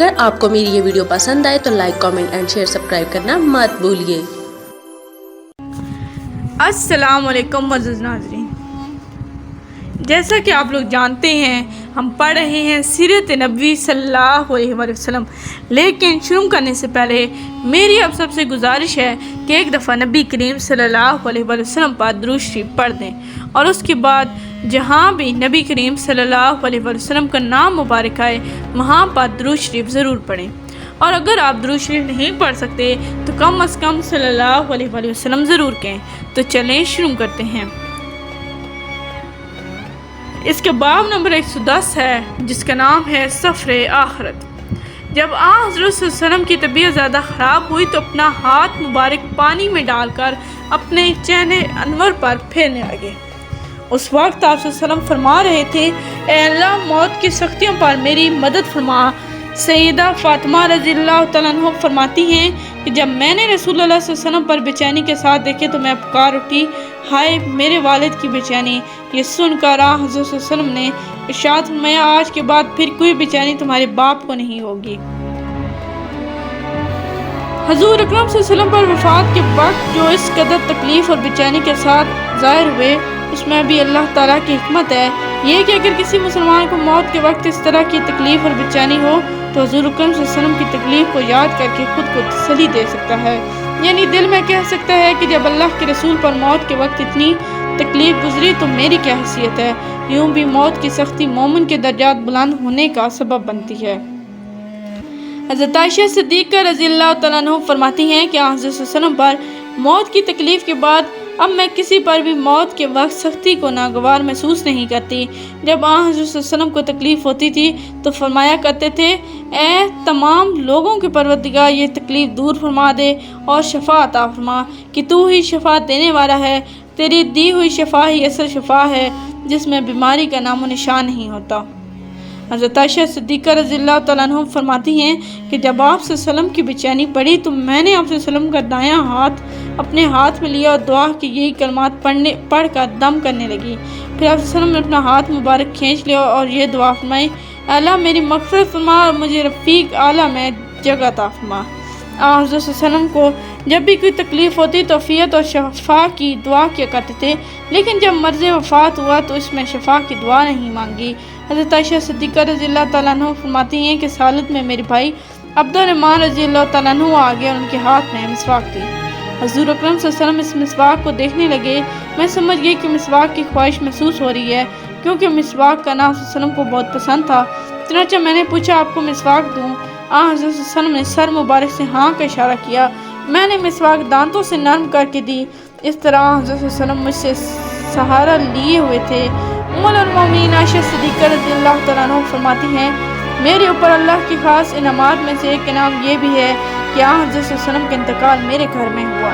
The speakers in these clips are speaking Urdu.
اگر آپ کو میری یہ ویڈیو پسند آئے تو like comment and share subscribe کرنا مت بھولیے۔ السلام علیکم معزز ناظرین، جیسا کہ آپ لوگ جانتے ہیں ہم پڑھ رہے ہیں سیرت نبوی صلی اللہ علیہ وسلم، لیکن شروع کرنے سے پہلے میری آپ سب سے گزارش ہے کہ ایک دفعہ نبی کریم صلی اللہ علیہ وسلم پر درود شریف پڑھ دیں، اور اس کے بعد جہاں بھی نبی کریم صلی اللہ علیہ وسلم کا نام مبارک آئے وہاں پر درود شریف ضرور پڑھیں، اور اگر آپ درود شریف نہیں پڑھ سکتے تو کم از کم صلی اللہ علیہ وسلم ضرور کہیں۔ تو چلیں شروع کرتے ہیں۔ اس کے باب نمبر 110 ہے جس کا نام ہے سفر آخرت۔ جب حضرت صلی اللہ علیہ وسلم کی طبیعت زیادہ خراب ہوئی تو اپنا ہاتھ مبارک پانی میں ڈال کر اپنے چہرے انور پر پھیرنے لگے۔ اس وقت آپ صلی اللہ علیہ وسلم فرما رہے تھے، اے اللہ موت کی سختیوں پر میری مدد فرما۔ سیدہ فاطمہ رضی اللہ تعالیٰ عنہ فرماتی ہیں کہ جب میں نے رسول اللہ صلی اللہ علیہ وسلم پر بے چینی کے ساتھ دیکھے تو میں پکار اٹھی، ہائے میرے والد کی بے چینی۔ یہ سن کر حضرت صلی اللہ علیہ وسلم نے ارشاد فرمایا، آج کے بعد پھر کوئی بے چینی تمہارے باپ کو نہیں ہوگی۔ حضور اکرم صلی اللہ علیہ وسلم پر وفات کے وقت جو اس قدر تکلیف اور بے چینی کے ساتھ ظاہر ہوئے، اس میں بھی اللہ تعالیٰ کی حکمت ہے۔ یہ کہ اگر کسی مسلمان کو موت کے وقت اس طرح کی تکلیف اور بے چینی ہو تو حضور اکرم صلی اللہ علیہ وسلم کی تکلیف کو یاد کر کے خود کو تسلی دے سکتا ہے، یعنی دل میں کہہ سکتا ہے کہ جب اللہ کے رسول پر موت کے وقت اتنی تکلیف گزری تو میری کیا حیثیت ہے۔ یوں بھی موت کی سختی مومن کے درجات بلند ہونے کا سبب بنتی ہے۔ حضرت عائشہ صدیقہ رضی اللہ تعالیٰ عنہ فرماتی ہیں کہ حضرت صلی اللہ علیہ وسلم پر موت کی تکلیف کے بعد اب میں کسی پر بھی موت کے وقت سختی کو ناگوار محسوس نہیں کرتی۔ جب حضرت صلی اللہ علیہ وسلم کو تکلیف ہوتی تھی تو فرمایا کرتے تھے، اے تمام لوگوں کے پروردگار یہ تکلیف دور فرما دے اور شفا عطا فرما کہ تو ہی شفا دینے والا ہے، تیری دی ہوئی شفا ہی اصل شفا ہے جس میں بیماری کا نام و نشان نہیں ہوتا۔ حضرت عائشہ صدیقہ رضی اللہ تعالیٰ عنہ فرماتی ہیں کہ جب آپ صلی اللہ علیہ وسلم کی بے چینی پڑی تو میں نے آپ صلی اللہ علیہ وسلم کا دایاں ہاتھ اپنے ہاتھ میں لیا اور دعا کی یہی کلمات پڑھ کر دم کرنے لگی۔ پھر آپ صلی اللہ علیہ وسلم نے اپنا ہاتھ مبارک کھینچ لیا اور یہ دعا فرمائی، اللہ میری مغفرت فرما اور مجھے رفیق اعلیٰ میں جگہ عطا فرما۔ حضرت صلی اللہ علیہ وسلم کو جب بھی کوئی تکلیف ہوتی تو عافیت اور شفا کی دعا کیا کرتے تھے، لیکن جب مرض وفات ہوا تو اس میں شفا کی دعا نہیں مانگی۔ حضرت عائشہ صدیقہ رضی اللہ تعالیٰ عنہ فرماتی ہیں کہ سالت میں میرے بھائی عبد الرحمن رضی اللہ تعالیٰ عنہ آ گئے اور ان کے ہاتھ میں مسواک تھی۔ حضور اکرم صلی اللہ علیہ وسلم اس مسواک کو دیکھنے لگے۔ میں سمجھ گئی کہ مسواک کی خواہش محسوس ہو رہی ہے، کیونکہ مسواک کا نام صلی اللہ علیہ وسلم کو بہت پسند تھا۔ چنانچہ میں نے پوچھا، آپ کو مسواک دوں؟ حضرت صلی اللہ علیہ وسلم نے سر مبارک سے ہاں کا اشارہ کیا۔ میں نے مسواک دانتوں سے نرم کر کے دی۔ اس طرح حضرت صلی اللہ علیہ وسلم مجھ سے سہارا لیے ہوئے تھے۔ ام المومنین عائشہ صدیقہ رضی اللہ تعالیٰ عنہ فرماتی ہیں، میرے اوپر اللہ کی خاص انعامات میں سے ایک انعام یہ بھی ہے کہ حضرت صلی اللہ علیہ وسلم کا انتقال میرے گھر میں ہوا۔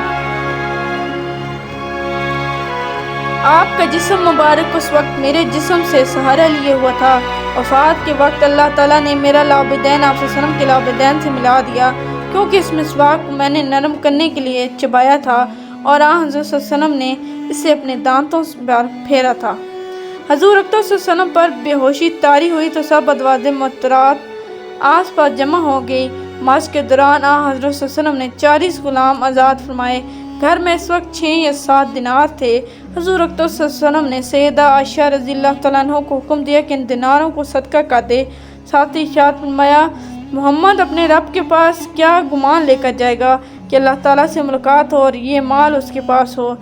آپ کا جسم مبارک اس وقت میرے جسم سے سہارا لیے ہوا تھا۔ وفات کے وقت اللہ تعالیٰ نے میرا لعابدین آپ صلی اللہ علیہ وسلم کے لعابدین سے ملا دیا، کیونکہ اس مسواک کو میں نے نرم کرنے کے لیے چبایا تھا اور حضرت صلی اللہ علیہ وسلم نے اسے اپنے دانتوں پر پھیرا تھا۔ حضور اکرم صلی اللہ علیہ وسلم پر بے ہوشی طاری ہوئی تو سب ازواج محترمات آس پاس جمع ہو گئی۔ ماس کے دوران حضرت صلی اللہ علیہ وسلم نے 40 غلام آزاد فرمائے۔ گھر میں اس وقت 6 یا 7 دینار تھے۔ حضور اکرم صلی اللہ علیہ وسلم نے سیدہ عائشہ رضی اللہ تعالیٰ عنہ کو حکم دیا کہ ان دیناروں کو صدقہ کر دے۔ ساتھ ہی ارشاد فرمایا، محمد اپنے رب کے پاس کیا گمان لے کر جائے گا کہ اللہ تعالیٰ سے ملاقات ہو اور یہ مال اس کے پاس ہو۔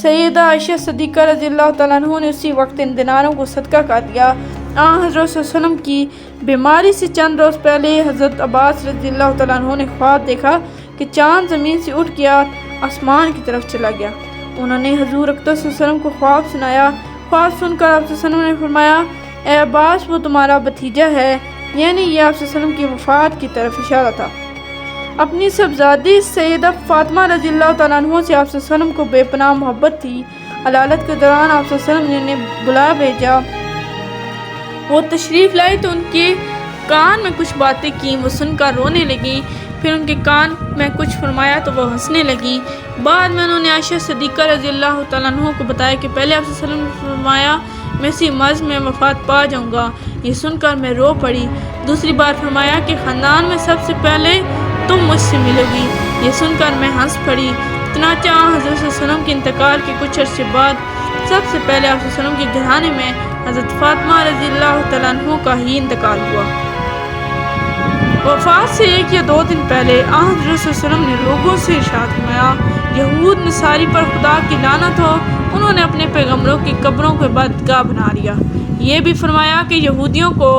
سیدہ عائشہ صدیقہ رضی اللہ تعالیٰ عنہ نے اسی وقت ان دیناروں کو صدقہ کر دیا۔ حضرت صلی اللہ علیہ وسلم کی بیماری سے چند روز پہلے حضرت عباس رضی اللہ تعالیٰ عنہ نے خواب دیکھا کہ چاند زمین سے اٹھ گیا، آسمان کی طرف چلا گیا۔ انہوں نے حضور اکرم صلی اللہ علیہ وسلم کو خواب سنایا۔ خواب سن کر آپ صلی اللہ علیہ وسلم نے فرمایا، اے عباس وہ تمہارا بھتیجا ہے، یعنی یہ آپ صلی اللہ علیہ وسلم کی وفات کی طرف اشارہ تھا۔ اپنی صاحبزادی سیدہ فاطمہ رضی اللہ تعالیٰ عنہ سے آپ صلی اللہ علیہ وسلم کو بے پناہ محبت تھی۔ علالت کے دوران آپ صلی اللہ علیہ وسلم نے انہیں بلا بھیجا۔ وہ تشریف لائے تو ان کے کان میں کچھ باتیں کیں، وہ سن کر رونے لگیں۔ پھر ان کے کان میں کچھ فرمایا تو وہ ہنسنے لگیں۔ بعد میں انہوں نے عائشہ صدیقہ رضی اللہ تعالیٰ عنہ کو بتایا کہ پہلے آپ صلی اللہ علیہ وسلم نے فرمایا، میں اسی مرض میں وفات پا جاؤں گا۔ یہ سن کر میں رو پڑی۔ دوسری بار فرمایا کہ خاندان میں سب سے پہلے تم مجھ سے ملو گی۔ یہ سن کر میں ہنس پڑی۔ چنانچہ حضرت صلی اللہ علیہ وسلم کے انتقال کے کچھ عرصے بعد سب سے پہلے آپ صلی اللہ علیہ وسلم کے گھرانے میں حضرت فاطمہ رضی اللہ تعالیٰ عنہ کا ہی انتقال ہوا۔ وفات سے 1 یا 2 دن پہلے حضرت صلی اللہ علیہ وسلم نے لوگوں سے ارشاد فرمایا، یہود نصاری پر خدا کی لعنت ہو، انہوں نے اپنے پیغمبروں کی قبروں کو عبادتگاہ بنا لیا۔ یہ بھی فرمایا کہ یہودیوں کو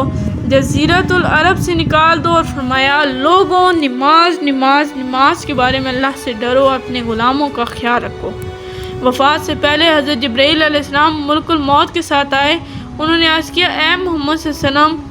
جزیرۃ العرب سے نکال دو، اور فرمایا لوگوں نماز نماز نماز کے بارے میں اللہ سے ڈرو، اپنے غلاموں کا خیال رکھو۔ وفات سے پہلے حضرت جبرائیل علیہ السلام ملک الموت کے ساتھ آئے۔ انہوں نے عرض کیا، اے محمد صلی اللہ علیہ وسلم،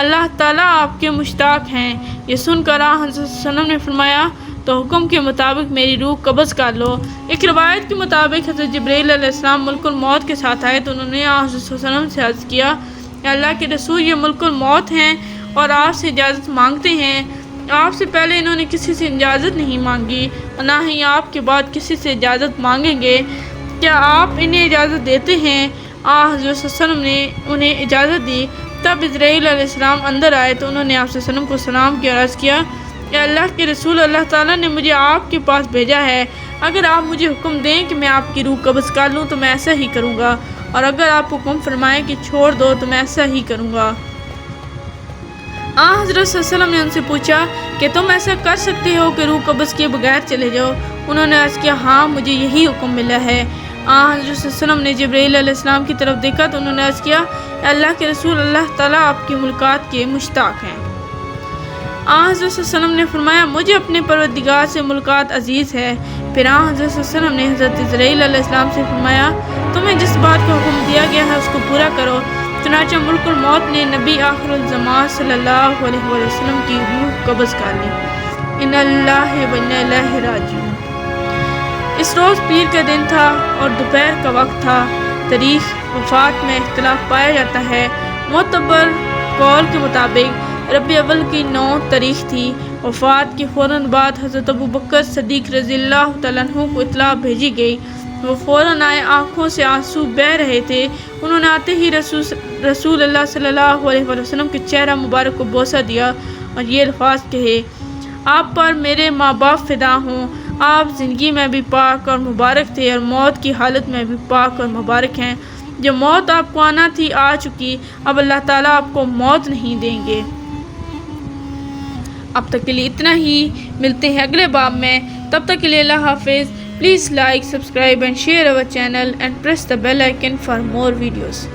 اللہ تعالیٰ آپ کے مشتاق ہیں۔ یہ سن کر حضرت صلی اللہ علیہ وسلم نے فرمایا، تو حکم کے مطابق میری روح قبض کر لو۔ ایک روایت کے مطابق حضرت جبرائیل علیہ السلام ملک الموت کے ساتھ آئے تو انہوں نے حضرت صلی اللہ علیہ وسلم سے عرض کیا، کہ اللہ کے رسول، یہ ملک الموت ہیں اور آپ سے اجازت مانگتے ہیں۔ آپ سے پہلے انہوں نے کسی سے اجازت نہیں مانگی اور نہ ہی آپ کے بعد کسی سے اجازت مانگیں گے۔ کیا آپ انہیں اجازت دیتے ہیں؟ حضرت صلی اللہ علیہ وسلم نے انہیں اجازت دی۔ تب اسرائیل علیہ السلام اندر آئے تو انہوں نے آپ صلی اللہ علیہ وسلم کو سلام کیا اور عرض کیا، کہ اللہ کے رسول، اللہ تعالیٰ نے مجھے آپ کے پاس بھیجا ہے۔ اگر آپ مجھے حکم دیں کہ میں آپ کی روح قبض کر لوں تو میں ایسا ہی کروں گا، اور اگر آپ حکم فرمائیں کہ چھوڑ دو تو میں ایسا ہی کروں گا۔ حضرت صلی اللہ علیہ وسلم نے ان سے پوچھا کہ تم ایسا کر سکتے ہو کہ روح قبض کیے بغیر چلے جاؤ؟ انہوں نے عرض کیا، ہاں مجھے یہی حکم ملا ہے۔ حضرت صلی اللہ علیہ وسلم نے جبرائیل علیہ السلام کی طرف دیکھا تو انہوں نے عرض کیا، اے اللہ کے رسول، اللہ تعالیٰ آپ کی ملاقات کے مشتاق ہیں۔ حضرت صلی اللہ علیہ وسلم نے فرمایا، مجھے اپنے پروردگار سے ملاقات عزیز ہے۔ پھر حضرت صلی اللہ علیہ وسلم نے حضرت اسرائیل علیہ السلام سے فرمایا، تمہیں جس بات کا حکم دیا گیا ہے اس کو پورا کرو۔ چنانچہ ملک الموت نے نبی آخر الزمان صلی اللہ علیہ وسلم کی روح قبض کر لی۔ ان اللہ و انا الیہ راجعون۔ اس روز پیر کا دن تھا اور دوپہر کا وقت تھا۔ تاریخ وفات میں اختلاف پایا جاتا ہے۔ معتبر قول کے مطابق ربیع اول کی 9 تاریخ تھی۔ وفات کے فوراً بعد حضرت ابوبکر صدیق رضی اللہ تعالیٰ عنہ کو اطلاع بھیجی گئی۔ وہ فوراً آئے، آنکھوں سے آنسو بہہ رہے تھے۔ انہوں نے آتے ہی رسول اللہ صلی اللہ علیہ وسلم کے چہرہ مبارک کو بوسہ دیا اور یہ الفاظ کہے، آپ پر میرے ماں باپ فدا ہوں۔ آپ زندگی میں بھی پاک اور مبارک تھے اور موت کی حالت میں بھی پاک اور مبارک ہیں۔ جو موت آپ کو آنا تھی آ چکی، اب اللہ تعالیٰ آپ کو موت نہیں دیں گے۔ اب تک کے لیے اتنا ہی، ملتے ہیں اگلے باب میں، تب تک کے لیے اللہ حافظ۔ Please like, subscribe and share our channel and press the bell icon for more videos.